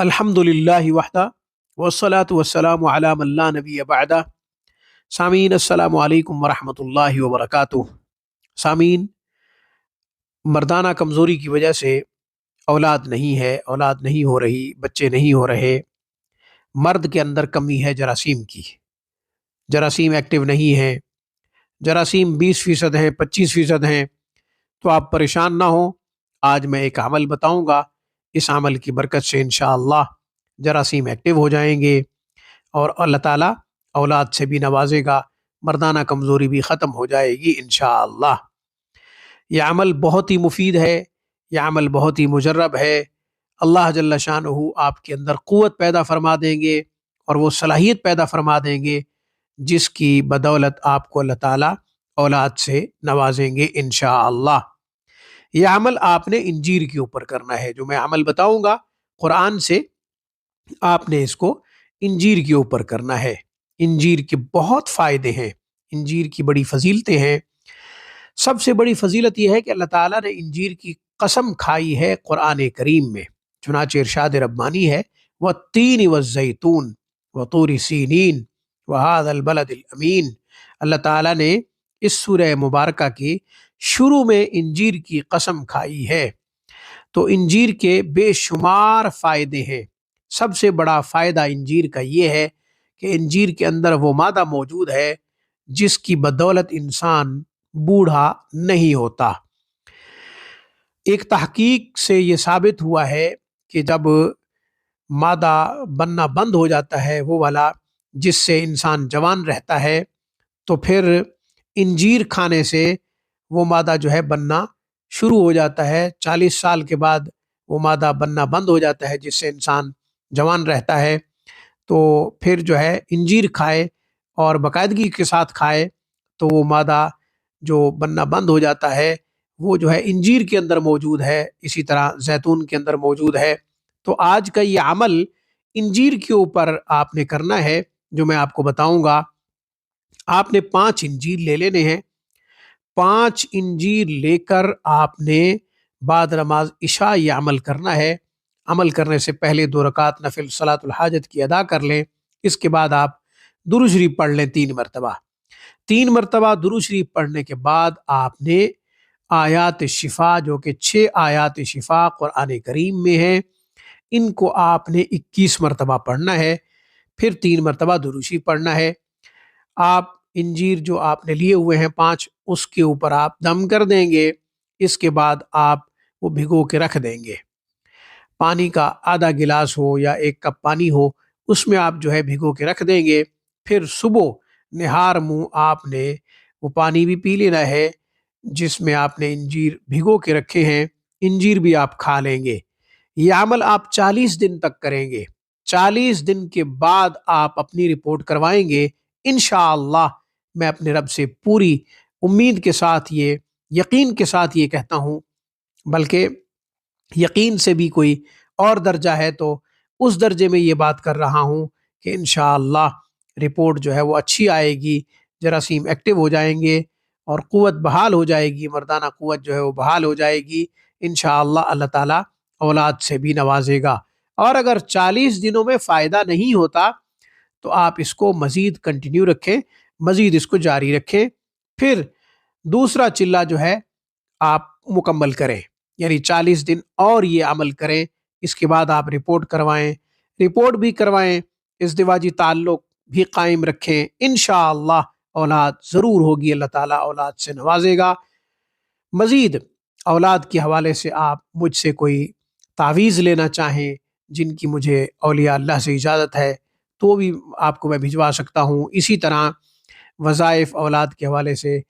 الحمدللہ وحدہ والصلاة والسلام علی من لا نبی بعدہ۔ سامعین السلام علیکم ورحمۃ اللہ وبرکاتہ۔ سامعین، مردانہ کمزوری کی وجہ سے اولاد نہیں ہو رہی، بچے نہیں ہو رہے۔ مرد کے اندر کمی ہے جراثیم کی، جراثیم ایکٹیو نہیں ہے، جراثیم 20% ہیں، 25% ہیں۔ تو آپ پریشان نہ ہوں، آج میں ایک عمل بتاؤں گا، اس عمل کی برکت سے انشاءاللہ جراثیم ایکٹیو ہو جائیں گے اور اللہ تعالیٰ اولاد سے بھی نوازے گا، مردانہ کمزوری بھی ختم ہو جائے گی انشاءاللہ۔ یہ عمل بہت ہی مفید ہے، یہ عمل بہت ہی مجرب ہے۔ اللہ جل شانہ آپ کے اندر قوت پیدا فرما دیں گے اور وہ صلاحیت پیدا فرما دیں گے جس کی بدولت آپ کو اللہ تعالیٰ اولاد سے نوازیں گے انشاءاللہ۔ یہ عمل آپ نے انجیر کے اوپر کرنا ہے، جو میں عمل بتاؤں گا قرآن سے، آپ نے اس کو انجیر کے اوپر کرنا ہے۔ انجیر کے بہت فائدے ہیں، انجیر کی بڑی فضیلتیں ہیں۔ سب سے بڑی فضیلت یہ ہے کہ اللہ تعالیٰ نے انجیر کی قسم کھائی ہے قرآن کریم میں، چنانچہ ارشاد ربانی ہے وَالتِّینِ وَالزَّیتُونِ وَطُورِ سِینِین وَهَذَا الْبَلَدِ الْأَمِین۔ اللہ تعالیٰ نے اس سورہ مبارکہ کی شروع میں انجیر کی قسم کھائی ہے۔ تو انجیر کے بے شمار فائدے ہیں۔ سب سے بڑا فائدہ انجیر کا یہ ہے کہ انجیر کے اندر وہ مادہ موجود ہے جس کی بدولت انسان بوڑھا نہیں ہوتا۔ ایک تحقیق سے یہ ثابت ہوا ہے کہ جب مادہ بننا بند ہو جاتا ہے، وہ والا جس سے انسان جوان رہتا ہے، تو پھر انجیر کھانے سے وہ مادہ جو ہے بننا شروع ہو جاتا ہے۔ 40 سال کے بعد وہ مادہ بننا بند ہو جاتا ہے جس سے انسان جوان رہتا ہے۔ تو پھر جو ہے انجیر کھائے اور باقاعدگی کے ساتھ کھائے تو وہ مادہ جو بننا بند ہو جاتا ہے وہ جو ہے انجیر کے اندر موجود ہے، اسی طرح زیتون کے اندر موجود ہے۔ تو آج کا یہ عمل انجیر کے اوپر آپ نے کرنا ہے، جو میں آپ کو بتاؤں گا۔ آپ نے 5 انجیر لے لینے ہیں۔ 5 انجیر لے کر آپ نے بعد نماز عشاء یہ عمل کرنا ہے۔ عمل کرنے سے پہلے 2 رکعت نفل صلاۃ الحاجت کی ادا کر لیں۔ اس کے بعد آپ درود شریف پڑھ لیں 3 مرتبہ۔ 3 مرتبہ درود شریف پڑھنے کے بعد آپ نے آیات شفا، جو کہ 6 آیات شفا قرآن کریم میں ہیں، ان کو آپ نے 21 مرتبہ پڑھنا ہے۔ پھر 3 مرتبہ درود شریف پڑھنا ہے۔ آپ انجیر جو آپ نے لیے ہوئے ہیں 5، اس کے اوپر آپ دم کر دیں گے۔ اس کے بعد آپ وہ بھگو کے رکھ دیں گے۔ پانی کا آدھا گلاس ہو یا 1 کپ پانی ہو، اس میں آپ جو ہے بھگو کے رکھ دیں گے۔ پھر صبح نہار منہ آپ نے وہ پانی بھی پی لینا ہے جس میں آپ نے انجیر بھگو کے رکھے ہیں، انجیر بھی آپ کھا لیں گے۔ یہ عمل آپ 40 دن تک کریں گے۔ 40 دن کے بعد آپ اپنی رپورٹ کروائیں گے انشاءاللہ۔ میں اپنے رب سے پوری امید کے ساتھ، یہ یقین کے ساتھ یہ کہتا ہوں، بلکہ یقین سے بھی کوئی اور درجہ ہے، تو اس درجے میں یہ بات کر رہا ہوں کہ انشاءاللہ رپورٹ جو ہے وہ اچھی آئے گی، جراثیم ایکٹیو ہو جائیں گے اور قوت بحال ہو جائے گی، مردانہ قوت جو ہے وہ بحال ہو جائے گی انشاءاللہ۔ اللہ تعالیٰ اولاد سے بھی نوازے گا۔ اور اگر 40 دنوں میں فائدہ نہیں ہوتا تو آپ اس کو مزید کنٹینیو رکھیں، مزید اس کو جاری رکھیں۔ پھر دوسرا چلہ جو ہے آپ مکمل کریں، یعنی 40 دن اور یہ عمل کریں۔ اس کے بعد آپ رپورٹ کروائیں، رپورٹ بھی کروائیں، ازدواجی تعلق بھی قائم رکھیں۔ انشاءاللہ اولاد ضرور ہوگی، اللہ تعالیٰ اولاد سے نوازے گا۔ مزید اولاد کے حوالے سے آپ مجھ سے کوئی تعویذ لینا چاہیں جن کی مجھے اولیاء اللہ سے اجازت ہے تو بھی آپ کو میں بھجوا سکتا ہوں۔ اسی طرح وظائف اولاد کے حوالے سے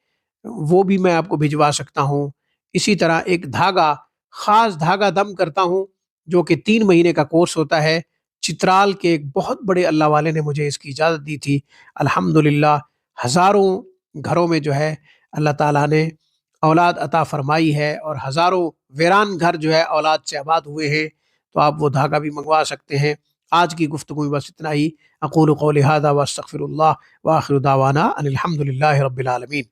وہ بھی میں آپ کو بھجوا سکتا ہوں۔ اسی طرح ایک دھاگا، خاص دھاگا دم کرتا ہوں جو کہ 3 مہینے کا کورس ہوتا ہے۔ چترال کے ایک بہت بڑے اللہ والے نے مجھے اس کی اجازت دی تھی۔ الحمدللہ ہزاروں گھروں میں جو ہے اللہ تعالیٰ نے اولاد عطا فرمائی ہے اور ہزاروں ویران گھر جو ہے اولاد سے آباد ہوئے ہیں۔ تو آپ وہ دھاگا بھی منگوا سکتے ہیں۔ آج کی گفتگو میں بس اتنا ہی۔ اقول قولی ھذا واستغفر اللہ وآخر دعوانا ان الحمد للہ رب العالمین۔